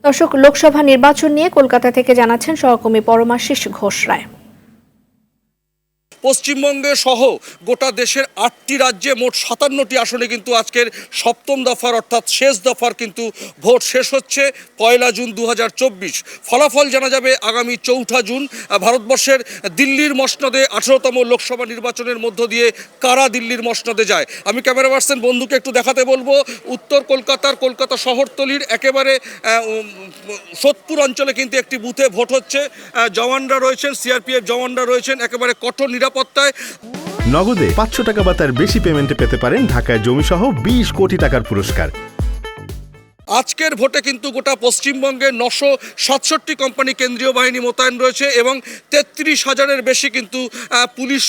দর্শক, লোকসভা নির্বাচন নিয়ে কলকাতা থেকে জানাচ্ছেন সহকর্মী পরমাশিস ঘোষ রায়। পশ্চিমবঙ্গে সহ গোটা দেশের ৮টি রাজ্যে মোট ৫৭টি আসনে কিন্তু আজকের সপ্তম দফার অর্থাৎ শেষ দফার কিন্তু ভোট শেষ হচ্ছে ১ জুন ২০২৪। ফলাফল জানা যাবে আগামী ৪ জুন। ভারতবর্ষের দিল্লির মসনদে ১৮তম লোকসভা নির্বাচনের মধ্য দিয়ে কারা দিল্লির মসনদে যায়। আমি ক্যামেরা পার্সন বন্ধুকে একটু দেখাতে বলবো। উত্তর কলকাতার কলকাতা শহরতলির একেবারে সোদপুর অঞ্চলে কিন্তু একটি বুথে ভোট হচ্ছে। জওয়ানরা রয়েছেন, সিআরপিএফ জওয়ানরা রয়েছেন একেবারে কঠোর নিরাপত্তায়। নগদে ৫০০ টাকা বা তার বেশি পেমেন্টে পেতে পারেন ঢাকায় জমিসহ ২০ কোটি টাকার পুরস্কার। আজকের ভোটে কিন্তু গোটা পশ্চিমবঙ্গে ৯৬৭ কোম্পানি কেন্দ্রীয় বাহিনী মোতায়েন রয়েছে এবং ৩৩,০০০-এর বেশি কিন্তু পুলিশ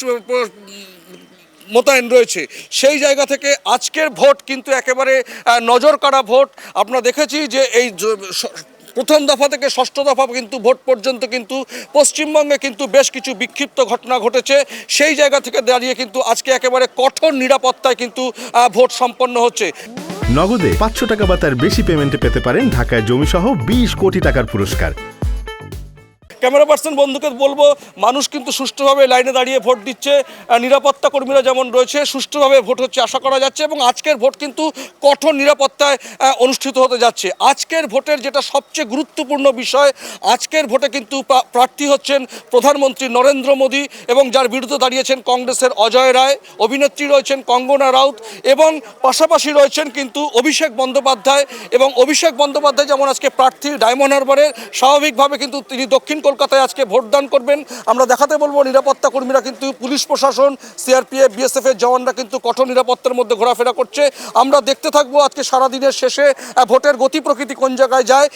মোতায়েন রয়েছে। সেই জায়গা থেকে আজকের ভোট কিন্তু একেবারে নজর কাড়া ভোট। আমরা দেখেছি যে এই প্রথম দফা থেকে ষষ্ঠ দফা কিন্তু ভোট পর্যন্ত কিন্তু পশ্চিমবঙ্গে কিন্তু বেশ কিছু বিক্ষিপ্ত ঘটনা ঘটেছে। সেই জায়গা থেকে দাঁড়িয়ে কিন্তু আজকে একেবারে কঠোর নিরাপত্তায় কিন্তু ভোট সম্পন্ন হচ্ছে। নগদে ৫০০ টাকা বা তার বেশি পেমেন্টে পেতে পারেন ঢাকায় জমিসহ ২০ কোটি টাকার পুরস্কার। ক্যামেরা পার্সন বন্ধুকে বলবো, মানুষ কিন্তু সুষ্ঠুভাবে লাইনে দাঁড়িয়ে ভোট দিচ্ছে। নিরাপত্তা কর্মীরা যেমন রয়েছে, সুষ্ঠুভাবে ভোট হচ্ছে আশা করা যাচ্ছে এবং আজকের ভোট কিন্তু কঠোর নিরাপত্তায় অনুষ্ঠিত হতে যাচ্ছে। আজকের ভোটের যেটা সবচেয়ে গুরুত্বপূর্ণ বিষয়, আজকের ভোটে কিন্তু প্রার্থী হচ্ছেন প্রধানমন্ত্রী নরেন্দ্র মোদী এবং যার বিরুদ্ধে দাঁড়িয়েছেন কংগ্রেসের অজয় রায়। অভিনেত্রী রয়েছেন কঙ্গনা রাউত এবং পাশাপাশি রয়েছেন কিন্তু অভিষেক বন্দ্যোপাধ্যায়। এবং অভিষেক বন্দ্যোপাধ্যায় যেমন আজকে প্রার্থী ডায়মন্ড হারবারের, স্বাভাবিকভাবে কিন্তু তিনি দক্ষিণ কলকাতায় আজকে ভোটদান করবেন। আমরা দেখাতে বলবো নিরাপত্তা কর্মীরা কিন্তু, পুলিশ প্রশাসন, সিআরপিএফ, বিএসএফ এর জওয়ানরা কিন্তু কঠোর নিরাপত্তার মধ্যে ঘোরাফেরা করছে। আমরা দেখতে থাকবো আজকে সারাদিনের শেষে ভোটের গতি প্রকৃতি কোন জায়গায় যায়।